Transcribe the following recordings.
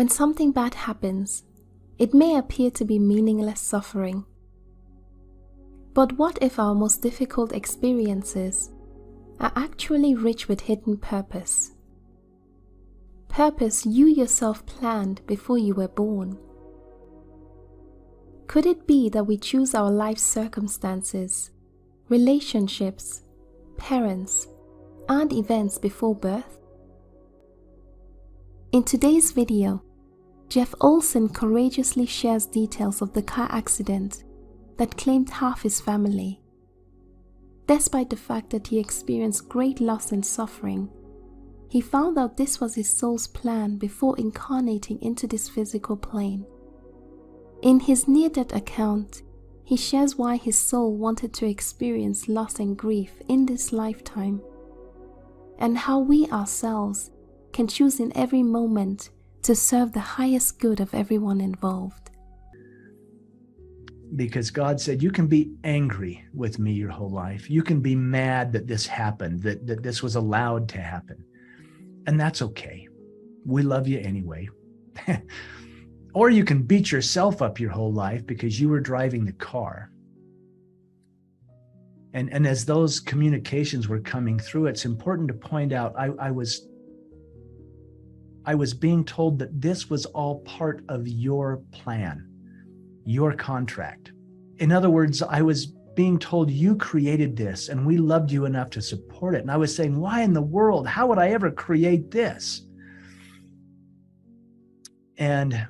When something bad happens, it may appear to be meaningless suffering. But what if our most difficult experiences are actually rich with hidden purpose? Purpose you yourself planned before you were born. Could it be that we choose our life circumstances, relationships, parents, and events before birth? In today's video, Jeff Olsen courageously shares details of the car accident that claimed half his family. Despite the fact that he experienced great loss and suffering, he found out this was his soul's plan before incarnating into this physical plane. In his near-death account, he shares why his soul wanted to experience loss and grief in this lifetime, and how we ourselves can choose in every moment to serve the highest good of everyone involved. Because God said, you can be angry with me your whole life. You can be mad that this happened, that this was allowed to happen. And that's okay. We love you anyway. Or you can beat yourself up your whole life because you were driving the car. And as those communications were coming through, it's important to point out, I was being told that this was all part of your plan, your contract. In other words, I was being told you created this and we loved you enough to support it. And I was saying, why in the world? How would I ever create this? And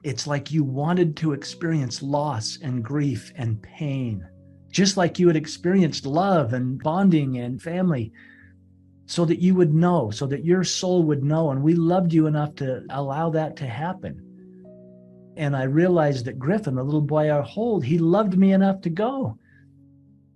it's like you wanted to experience loss and grief and pain, just like you had experienced love and bonding and family, so that you would know, so that your soul would know. And we loved you enough to allow that to happen. And I realized that Griffin, the little boy I hold, he loved me enough to go.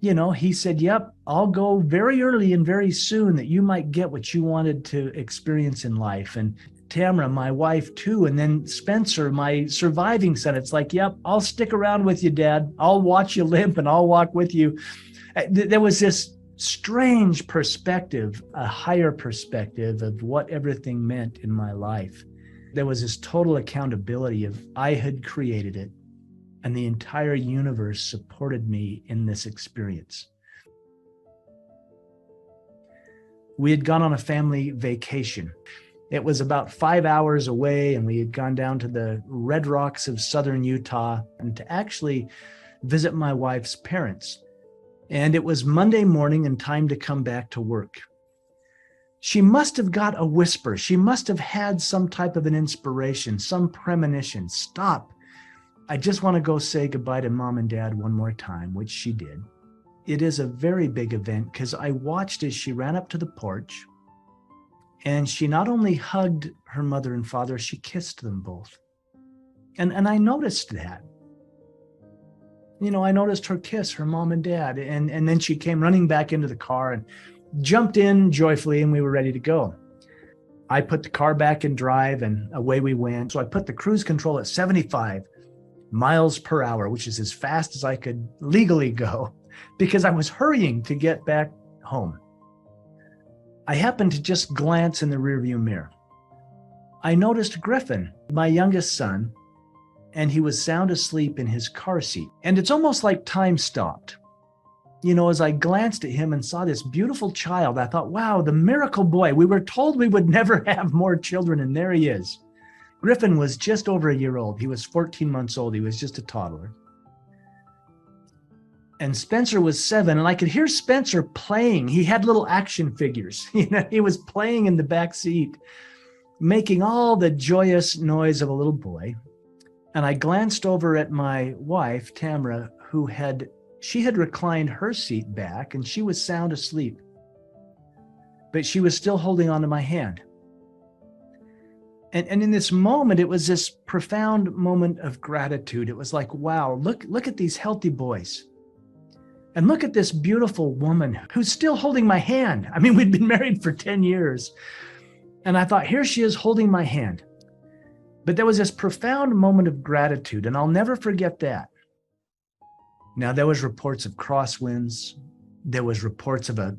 You know, he said, yep, I'll go very early and very soon that you might get what you wanted to experience in life. And Tamara, my wife too, and then Spencer, my surviving son, it's like, yep, I'll stick around with you, Dad. I'll watch you limp and I'll walk with you. There was this strange perspective, a higher perspective of what everything meant in my life. There was this total accountability of I had created it and the entire universe supported me in this experience. We had gone on a family vacation. It was about 5 hours away, and we had gone down to the Red Rocks of southern Utah and to actually visit my wife's parents. And it was Monday morning and time to come back to work. She must have got a whisper. She must have had some type of an inspiration, some premonition. Stop. I just want to go say goodbye to Mom and Dad one more time, which she did. It is a very big event because I watched as she ran up to the porch and she not only hugged her mother and father, she kissed them both. And I noticed that. You know, I noticed her kiss her mom and dad. And then she came running back into the car and jumped in joyfully, and we were ready to go. I put the car back in drive and away we went. So I put the cruise control at 75 miles per hour, which is as fast as I could legally go because I was hurrying to get back home. I happened to just glance in the rearview mirror. I noticed Griffin, my youngest son, and he was sound asleep in his car seat. And it's almost like time stopped. You know, as I glanced at him and saw this beautiful child, I thought, wow, the miracle boy. We were told we would never have more children, and there he is. Griffin was just over a year old. He was 14 months old. He was just a toddler. And Spencer was 7, and I could hear Spencer playing. He had little action figures. You know, he was playing in the back seat, making all the joyous noise of a little boy. And I glanced over at my wife, Tamara, she had reclined her seat back and she was sound asleep, but she was still holding onto my hand. And in this moment, it was this profound moment of gratitude. It was like, wow, look at these healthy boys. And look at this beautiful woman who's still holding my hand. I mean, we'd been married for 10 years. And I thought, here she is holding my hand. But there was this profound moment of gratitude, and I'll never forget that. Now, there was reports of crosswinds. There was reports of a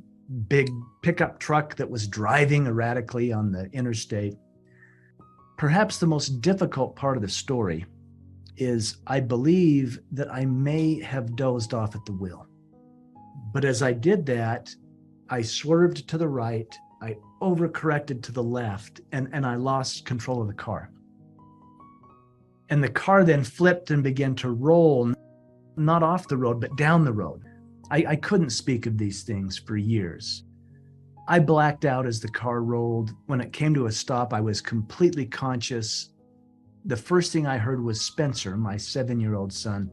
big pickup truck that was driving erratically on the interstate. Perhaps the most difficult part of the story is I believe that I may have dozed off at the wheel. But as I did that, I swerved to the right, I overcorrected to the left, and I lost control of the car. And the car then flipped and began to roll, not off the road, but down the road. I couldn't speak of these things for years. I blacked out as the car rolled. When it came to a stop, I was completely conscious. The first thing I heard was Spencer, my 7-year-old son.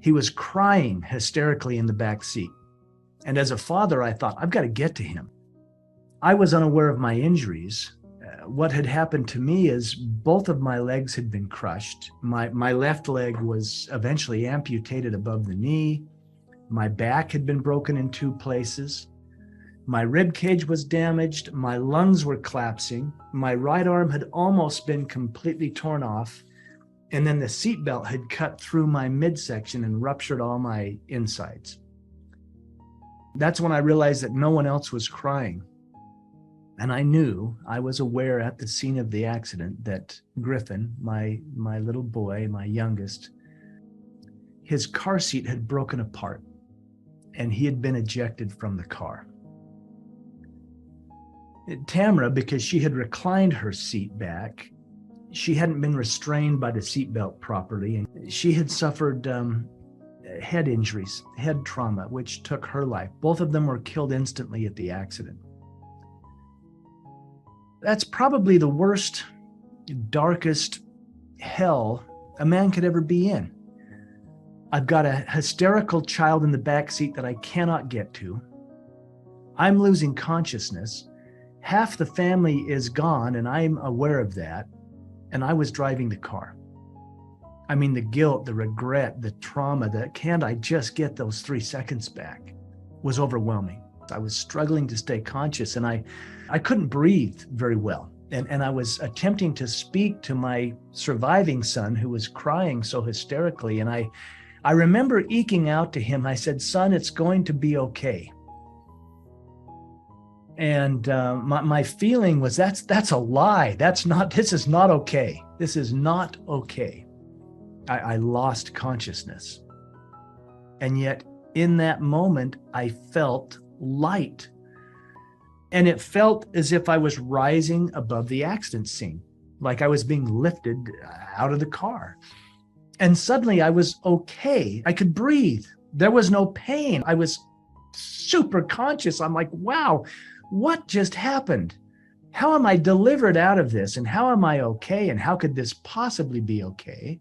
He was crying hysterically in the back seat. And as a father, I thought, I've got to get to him. I was unaware of my injuries. What had happened to me is both of my legs had been crushed. My left leg was eventually amputated above the knee. My back had been broken in 2 places. My rib cage was damaged. My lungs were collapsing. My right arm had almost been completely torn off. And then the seatbelt had cut through my midsection and ruptured all my insides. That's when I realized that no one else was crying. And I was aware at the scene of the accident that Griffin, my little boy, my youngest, his car seat had broken apart and he had been ejected from the car. Tamara, because she had reclined her seat back, she hadn't been restrained by the seatbelt properly, and she had suffered head injuries, head trauma, which took her life. Both of them were killed instantly at the accident. That's probably the worst, darkest hell a man could ever be in. I've got a hysterical child in the back seat that I cannot get to. I'm losing consciousness. Half the family is gone, and I'm aware of that. And I was driving the car. I mean, the guilt, the regret, the trauma, can't I just get those 3 seconds back, was overwhelming. I was struggling to stay conscious, and I couldn't breathe very well. And I was attempting to speak to my surviving son who was crying so hysterically. And I remember eking out to him, I said, "Son, it's going to be okay." And my feeling was, that's a lie. This is not okay. This is not okay. I lost consciousness. And yet in that moment, I felt light. And it felt as if I was rising above the accident scene, like I was being lifted out of the car. And suddenly I was okay. I could breathe. There was no pain. I was super conscious. I'm like, wow, what just happened? How am I delivered out of this? And how am I okay? And how could this possibly be okay?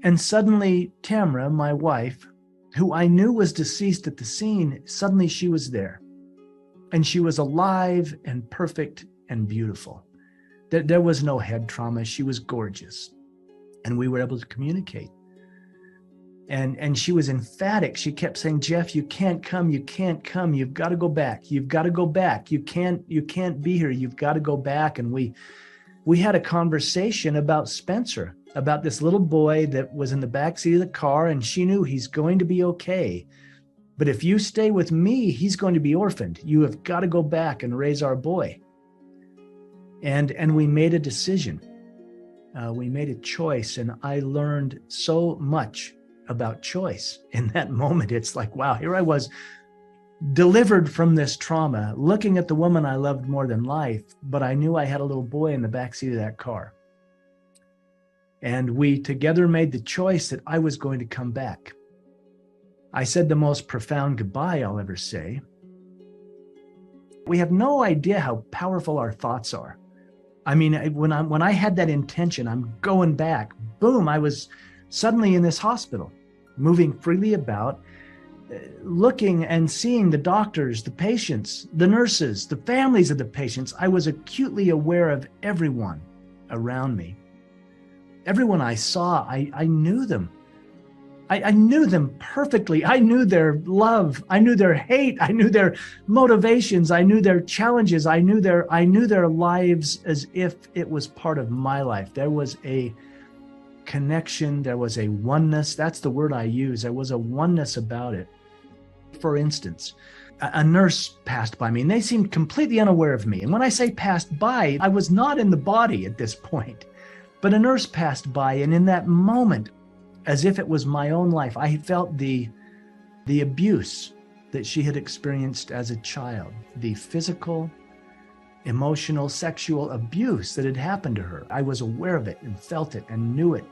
And suddenly Tamara, my wife, who I knew was deceased at the scene, suddenly she was there. And she was alive and perfect and beautiful. There was no head trauma. She was gorgeous. And we were able to communicate. And she was emphatic. She kept saying, "Jeff, you can't come. You can't come. You've got to go back. You've got to go back. You can't be here. You've got to go back." And we had a conversation about Spencer, about this little boy that was in the backseat of the car, and she knew he's going to be okay. But if you stay with me, he's going to be orphaned. You have got to go back and raise our boy. And we made a decision. We made a choice, and I learned so much about choice in that moment. It's like, wow, here I was delivered from this trauma, looking at the woman I loved more than life, but I knew I had a little boy in the backseat of that car. And we together made the choice that I was going to come back. I said the most profound goodbye I'll ever say. We have no idea how powerful our thoughts are. I mean, when I had that intention, I'm going back, boom, I was suddenly in this hospital, moving freely about, looking and seeing the doctors, the patients, the nurses, the families of the patients. I was acutely aware of everyone around me. Everyone I saw, I knew them. I knew them perfectly. I knew their love. I knew their hate. I knew their motivations. I knew their challenges. I knew their lives as if it was part of my life. There was a connection. There was a oneness. That's the word I use. There was a oneness about it. For instance, a nurse passed by me and they seemed completely unaware of me. And when I say passed by, I was not in the body at this point, but a nurse passed by. And in that moment, as if it was my own life, I felt the abuse that she had experienced as a child, the physical, emotional, sexual abuse that had happened to her. I was aware of it and felt it and knew it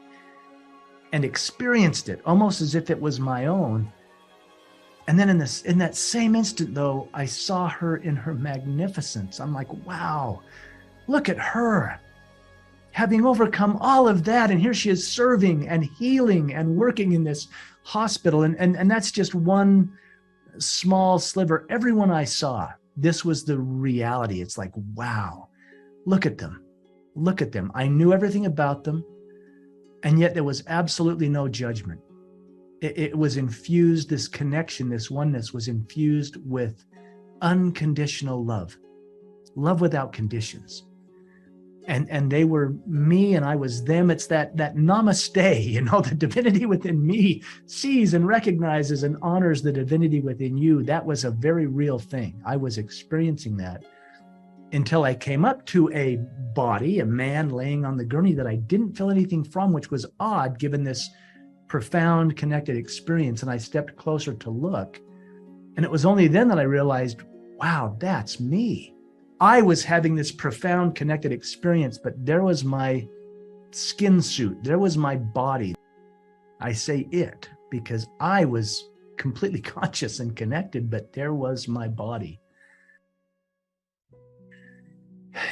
and experienced it almost as if it was my own. And then in that same instant, though, I saw her in her magnificence. I'm like, wow, look at her, having overcome all of that. And here she is serving and healing and working in this hospital. And that's just one small sliver. Everyone I saw, this was the reality. It's like, wow, look at them. Look at them. I knew everything about them. And yet there was absolutely no judgment. It was infused, this connection, this oneness was infused with unconditional love without conditions. And they were me and I was them. It's that namaste, the divinity within me sees and recognizes and honors the divinity within you. That was a very real thing. I was experiencing that until I came up to a body, a man laying on the gurney that I didn't feel anything from, which was odd given this profound connected experience. And I stepped closer to look. And it was only then that I realized, wow, that's me. I was having this profound connected experience, but there was my skin suit. There was my body. I say it because I was completely conscious and connected, but there was my body.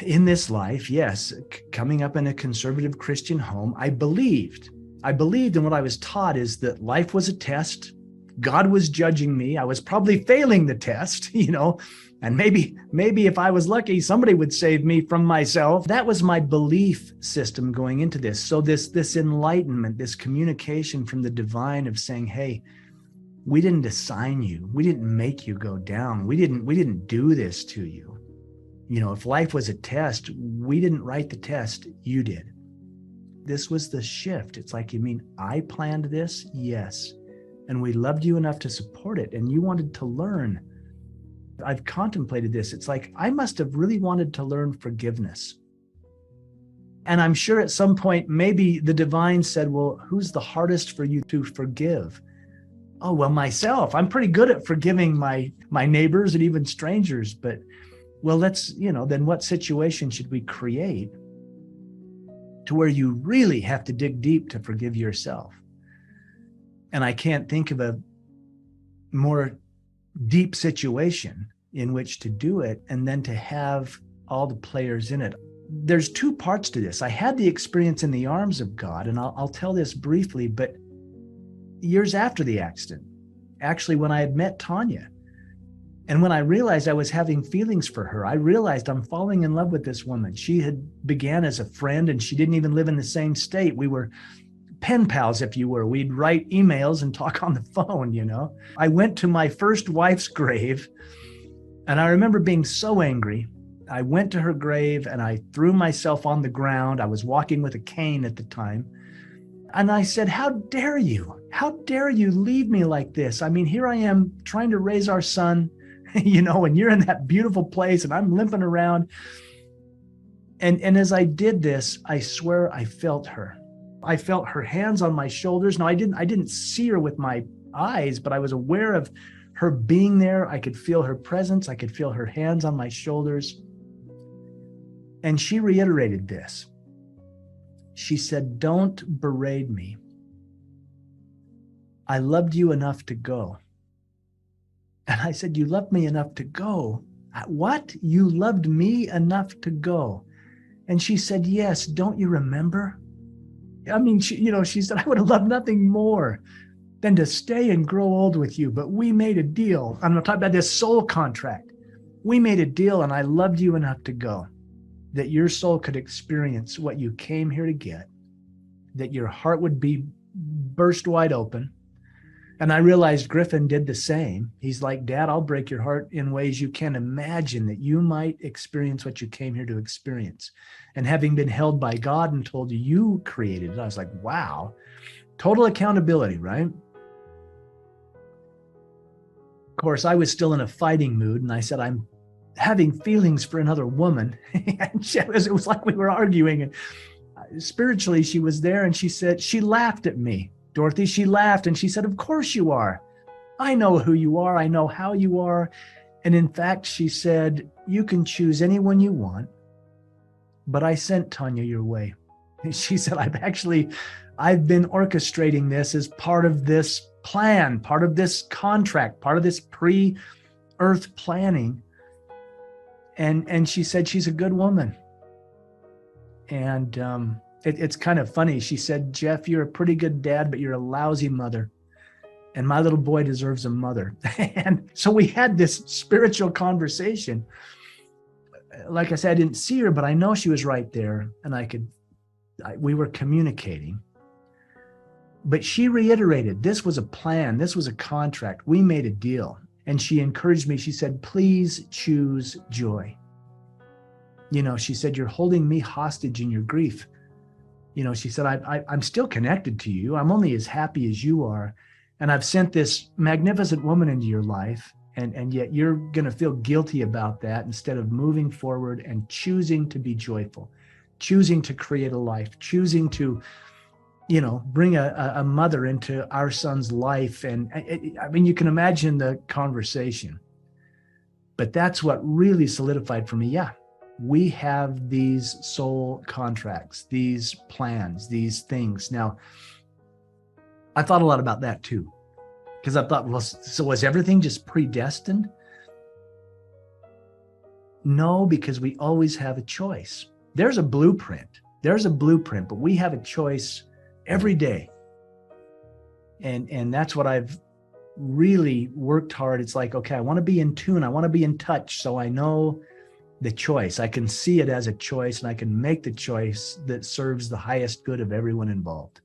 In this life, yes, coming up in a conservative Christian home, I believed in what I was taught is that life was a test. God was judging me. I was probably failing the test, and maybe if I was lucky, somebody would save me from myself. That was my belief system going into this. So this enlightenment, this communication from the divine of saying, hey, we didn't assign you. We didn't make you go down. We didn't do this to you. If life was a test, we didn't write the test, you did. This was the shift. It's like, you mean I planned this? Yes. And we loved you enough to support it. And you wanted to learn. I've contemplated this. It's like, I must have really wanted to learn forgiveness. And I'm sure at some point, maybe the divine said, well, who's the hardest for you to forgive? Oh, well, myself. I'm pretty good at forgiving my neighbors and even strangers. But, well, then what situation should we create to where you really have to dig deep to forgive yourself? And I can't think of a more deep situation in which to do it and then to have all the players in it. There's two parts to this. I had the experience in the arms of God, and I'll tell this briefly, but years after the accident, actually when I had met Tanya, and when I realized I was having feelings for her, I realized I'm falling in love with this woman. She had began as a friend and she didn't even live in the same state. We were pen pals, if you were. We'd write emails and talk on the phone, I went to my first wife's grave and I remember being so angry. I went to her grave and I threw myself on the ground. I was walking with a cane at the time. And I said, how dare you? How dare you leave me like this? I mean, here I am trying to raise our son, and you're in that beautiful place and I'm limping around. And as I did this, I swear I felt her. I felt her hands on my shoulders. No, I didn't see her with my eyes, but I was aware of her being there. I could feel her presence. I could feel her hands on my shoulders. And she reiterated this. She said, don't berate me. I loved you enough to go. And I said, you loved me enough to go? What? You loved me enough to go? And she said, yes, don't you remember? I mean, she said, I would have loved nothing more than to stay and grow old with you. But we made a deal. I'm talking about this soul contract. We made a deal and I loved you enough to go, that your soul could experience what you came here to get, that your heart would be burst wide open. And I realized Griffin did the same. He's like, Dad, I'll break your heart in ways you can't imagine that you might experience what you came here to experience. And having been held by God and told you created it, I was like, wow, total accountability, right? Of course, I was still in a fighting mood, and I said, I'm having feelings for another woman. And it was like we were arguing. And spiritually, she was there, and she said, she laughed at me. Dorothy, she laughed, and she said, of course you are. I know who you are. I know how you are. And in fact, she said, you can choose anyone you want, but I sent Tanya your way. And she said, I've been orchestrating this as part of this plan, part of this contract, part of this pre-earth planning. And she said, she's a good woman. And it's kind of funny. She said, Jeff, you're a pretty good dad, but you're a lousy mother. And my little boy deserves a mother. And so we had this spiritual conversation. Like I said, I didn't see her, but I know she was right there, and we were communicating. But she reiterated, this was a plan, this was a contract, we made a deal. And she encouraged me, she said, please choose joy. She said, you're holding me hostage in your grief. She said, I'm still connected to you. I'm only as happy as you are. And I've sent this magnificent woman into your life, and yet you're going to feel guilty about that instead of moving forward and choosing to be joyful, choosing to create a life, choosing to, bring a mother into our son's life. And you can imagine the conversation. But that's what really solidified for me. Yeah, we have these soul contracts, these plans, these things. Now, I thought a lot about that too, because I thought, well, so was everything just predestined? No, because we always have a choice. There's a blueprint, but we have a choice every day. And that's what I've really worked hard. It's like, okay, I want to be in tune. I want to be in touch. So I know the choice. I can see it as a choice, and I can make the choice that serves the highest good of everyone involved.